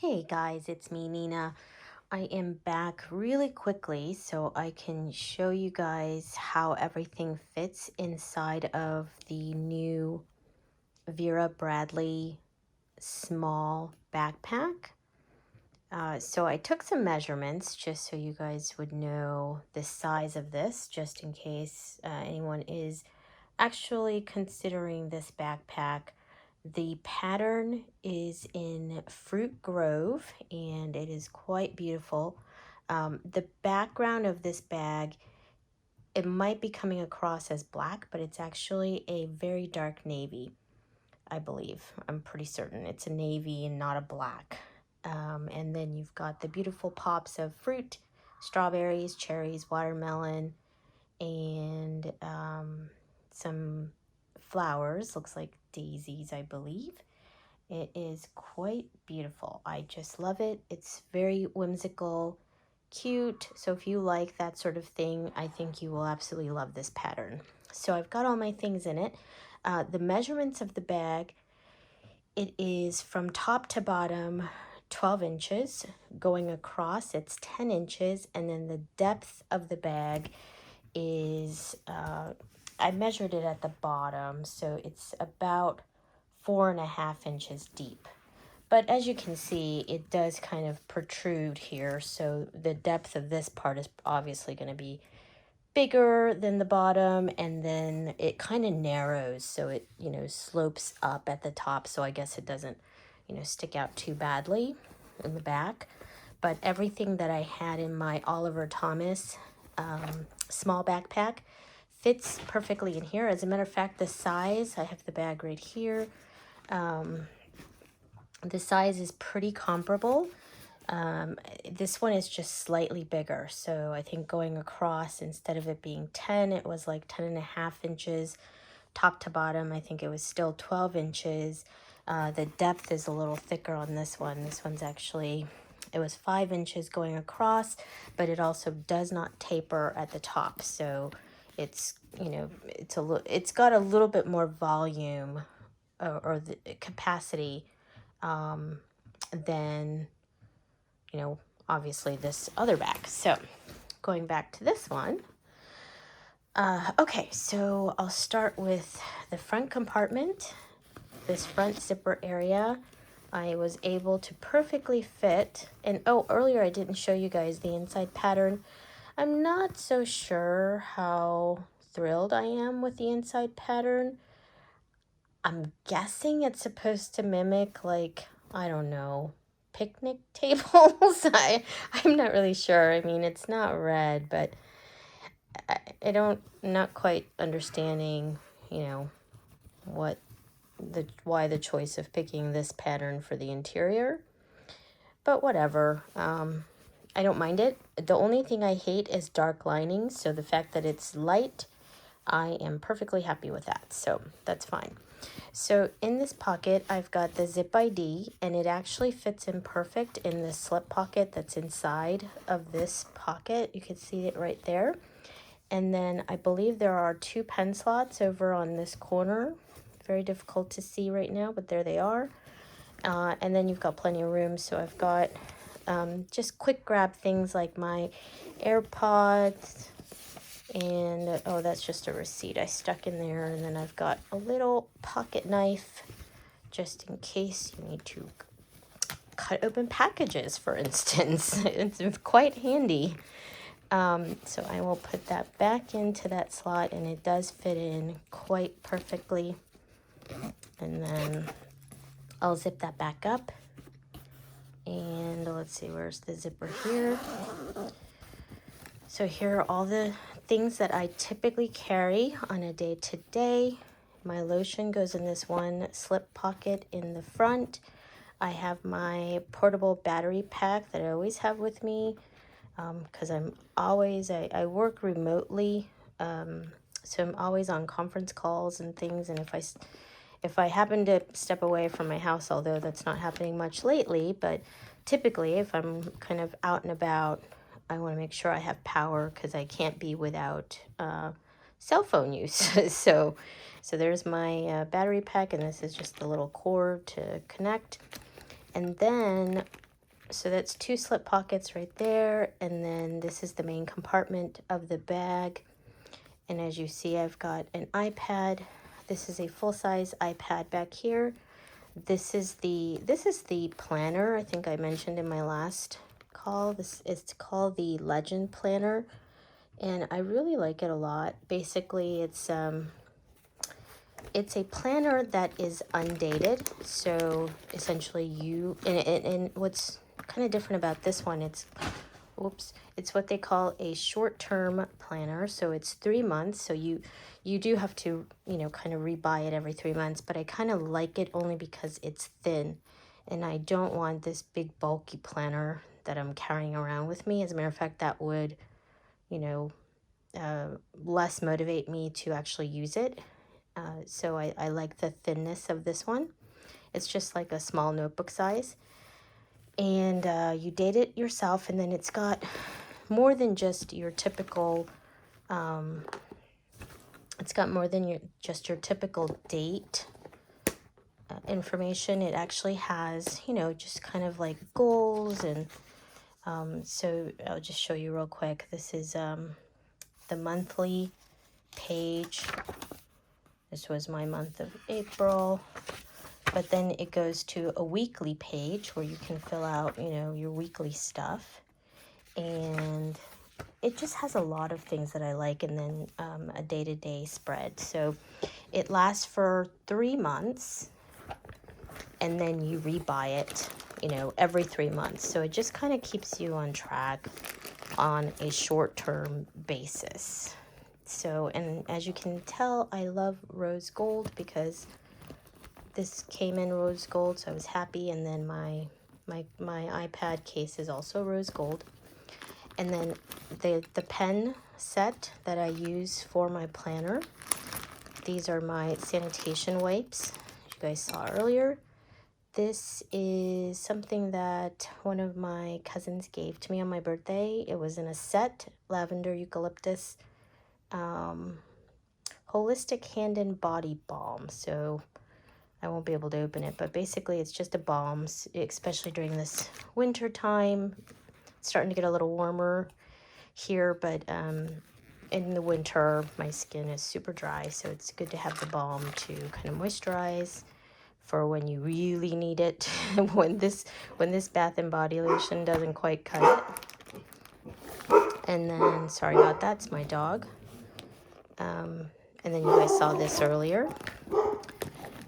Hey guys, it's me, Nina. I am back really quickly so I can show you guys how everything fits inside of the new Vera Bradley Small Backpack. So I took some measurements just so you guys would know the size of this, just in case anyone is actually considering this backpack. The pattern is in Fruit Grove and it is quite beautiful. The background of this bag, it might be coming across as black, but it's actually a very dark navy, I believe. I'm pretty certain it's a navy and not a black. And then you've got the beautiful pops of fruit, strawberries, cherries, watermelon, and some flowers. Looks like daisies, I believe. It is quite beautiful. I just love it. It's very whimsical, cute. So if you like that sort of thing, I think you will absolutely love this pattern. So I've got all my things in it. The measurements of the bag, it is from top to bottom 12 inches. Going across, it's 10 inches. And then the depth of the bag is, I measured it at the bottom, so it's about 4.5 inches deep. But as you can see, it does kind of protrude here, so the depth of this part is obviously going to be bigger than the bottom, and then it kind of narrows, so it, slopes up at the top, so I guess it doesn't, stick out too badly in the back. But everything that I had in my Oliver Thomas small backpack fits perfectly in here. As a matter of fact, the size, I have the bag right here. The size is pretty comparable. This one is just slightly bigger. So I think going across, instead of it being 10, it was like 10.5 inches. Top to bottom, I think it was still 12 inches. The depth is a little thicker on this one. This one's actually, it was 5 inches going across, but it also does not taper at the top. So it's, it's got a little bit more volume or the capacity than, obviously this other bag. So going back to this one. Okay, so I'll start with the front compartment. This front zipper area, I was able to perfectly fit. And oh, earlier I didn't show you guys the inside pattern. I'm not so sure how thrilled I am with the inside pattern. I'm guessing it's supposed to mimic, like, I don't know, picnic tables. I'm not really sure. I mean, it's not red, but not quite understanding, why the choice of picking this pattern for the interior. But whatever. I don't mind it. The only thing I hate is dark linings. So the fact that it's light, I am perfectly happy with that. So that's fine. So in this pocket, I've got the zip ID, and it actually fits in perfect in the slip pocket that's inside of this pocket. You can see it right there. And then I believe there are 2 pen slots over on this corner. Very difficult to see right now, but there they are. And then you've got plenty of room. So I've got just quick grab things like my AirPods. And, oh, that's just a receipt I stuck in there. And then I've got a little pocket knife just in case you need to cut open packages, for instance. It's quite handy. So I will put that back into that slot, and it does fit in quite perfectly. And then I'll zip that back up. And let's see, where's the zipper here? So here are all the things that I typically carry on a day-to-day. My lotion goes in this one slip pocket in the front. I have my portable battery pack that I always have with me because I work remotely, so I'm always on conference calls and things. And if I happen to step away from my house, although that's not happening much lately, but typically if I'm kind of out and about, I want to make sure I have power because I can't be without cell phone use. So there's my battery pack, and this is just the little cord to connect. And then So that's 2 slip pockets right there, and then this is the main compartment of the bag. And as you see, I've got an iPad. This is a full-size iPad back here. This is the planner I think I mentioned in my last call. This is called the Legend Planner, and I really like it a lot. Basically, it's a planner that is undated. So essentially, and what's kind of different about this one, it's what they call a short-term planner. So it's 3 months. So you do have to, kind of rebuy it every 3 months, but I kind of like it only because it's thin, and I don't want this big bulky planner that I'm carrying around with me. As a matter of fact, that would, less motivate me to actually use it. So I like the thinness of this one. It's just like a small notebook size. And you date it yourself, and then it's got more than just your typical, it's got more than just your typical date information. It actually has, just kind of like goals. And so I'll just show you real quick. This is the monthly page. This was my month of April. But then it goes to a weekly page where you can fill out, your weekly stuff. And it just has a lot of things that I like, and then a day-to-day spread. So it lasts for 3 months, and then you rebuy it, every 3 months. So it just kind of keeps you on track on a short-term basis. So, and as you can tell, I love rose gold because this came in rose gold, so I was happy. And then my iPad case is also rose gold. And then the pen set that I use for my planner, these are my sanitation wipes, you guys saw earlier. This is something that one of my cousins gave to me on my birthday. It was in a set, lavender eucalyptus, holistic hand and body balm. So I won't be able to open it, but basically it's just a balm, especially during this winter time. It's starting to get a little warmer here, but in the winter my skin is super dry, so it's good to have the balm to kind of moisturize for when you really need it. when this Bath and Body lotion doesn't quite cut it. And then, sorry about that, it's my dog. And then you guys saw this earlier.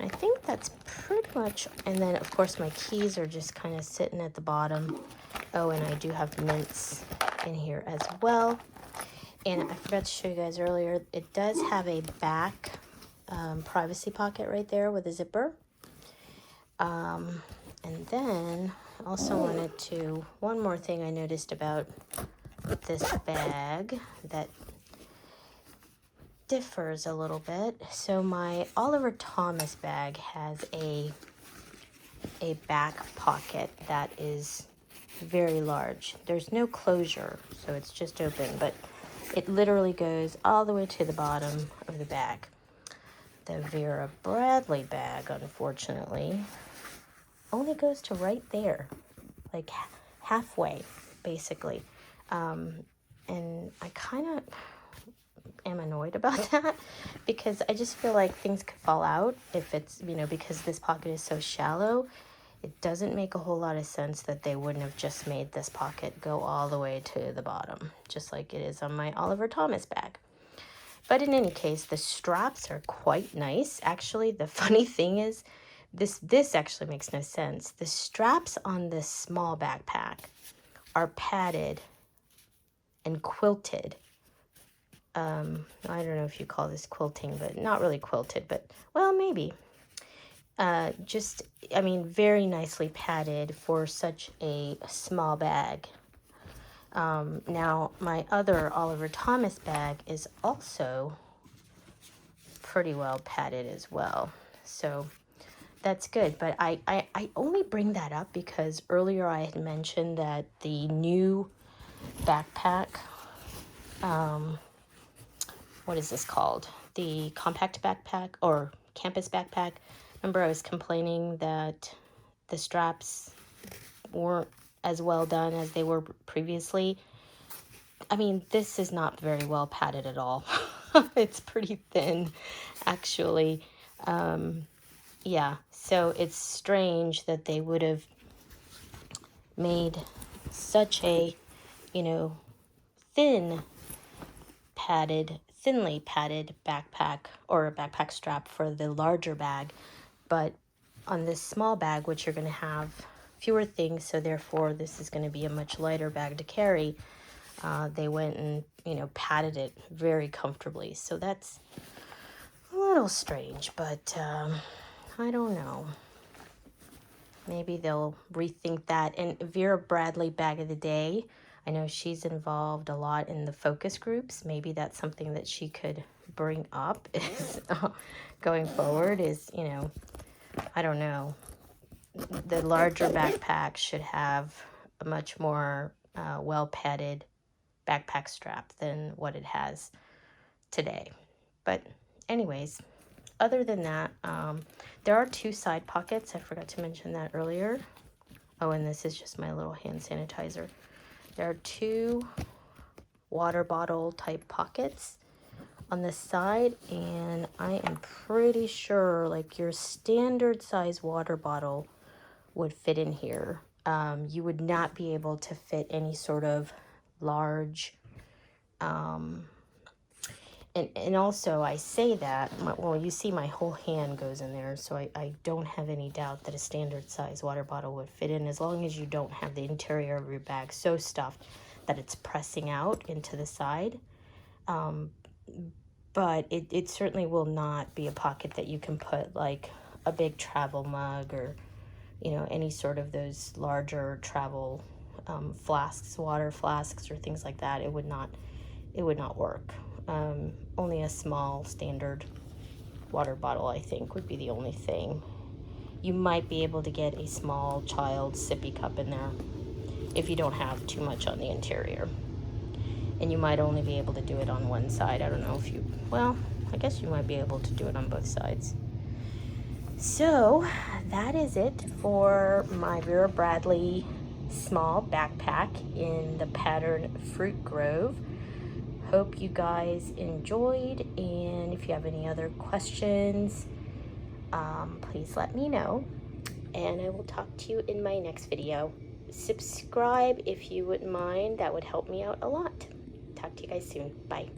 I think that's pretty much, and then of course my keys are just kind of sitting at the bottom. Oh, and I do have mints in here as well. And I forgot to show you guys earlier, it does have a back privacy pocket right there with a zipper. And then I also wanted to, one more thing I noticed about this bag that differs a little bit. So my Oliver Thomas bag has a back pocket that is very large. There's no closure, so it's just open, but it literally goes all the way to the bottom of the bag. The Vera Bradley bag, unfortunately, only goes to right there, like halfway, basically. And I kind of am annoyed about that because I just feel like things could fall out if it's, because this pocket is so shallow. It doesn't make a whole lot of sense that they wouldn't have just made this pocket go all the way to the bottom, just like it is on my Oliver Thomas bag. But in any case, the straps are quite nice. Actually, the funny thing is, this actually makes no sense. The straps on this small backpack are padded and quilted. I don't know if you call this quilting, but not really quilted, but, well, maybe. Very nicely padded for such a small bag. Now, my other Oliver Thomas bag is also pretty well padded as well. So that's good. But I only bring that up because earlier I had mentioned that the new backpack, what is this called? The compact backpack or campus backpack. Remember I was complaining that the straps weren't as well done as they were previously. I mean, this is not very well padded at all. It's pretty thin, actually. Yeah, so it's strange that they would have made such a, you know, thinly padded backpack or a backpack strap for the larger bag, but on this small bag, which you're going to have fewer things, so therefore this is going to be a much lighter bag to carry, they went and, you know, padded it very comfortably. So that's a little strange, but I don't know. Maybe they'll rethink that. And Vera Bradley Bag of the Day, I know she's involved a lot in the focus groups. Maybe that's something that she could bring up is, going forward is, you know, I don't know. The larger backpack should have a much more well-padded backpack strap than what it has today. But anyways, other than that, there are 2 side pockets. I forgot to mention that earlier. Oh, and this is just my little hand sanitizer. There are 2 water bottle type pockets on the side, and I am pretty sure like your standard size water bottle would fit in here. You would not be able to fit any sort of large, and also I say that, well, you see my whole hand goes in there, so I don't have any doubt that a standard size water bottle would fit in, as long as you don't have the interior of your bag so stuffed that it's pressing out into the side. But it certainly will not be a pocket that you can put like a big travel mug or, you know, any sort of those larger travel flasks, water flasks or things like that. It would not work. Only a small standard water bottle, I think, would be the only thing. You might be able to get a small child sippy cup in there if you don't have too much on the interior. And you might only be able to do it on one side. I don't know if you, well, I guess you might be able to do it on both sides. So that is it for my Vera Bradley Small Backpack in the pattern Fruit Grove. Hope you guys enjoyed, and if you have any other questions, please let me know, and I will talk to you in my next video. Subscribe if you wouldn't mind. That would help me out a lot. Talk to you guys soon. Bye.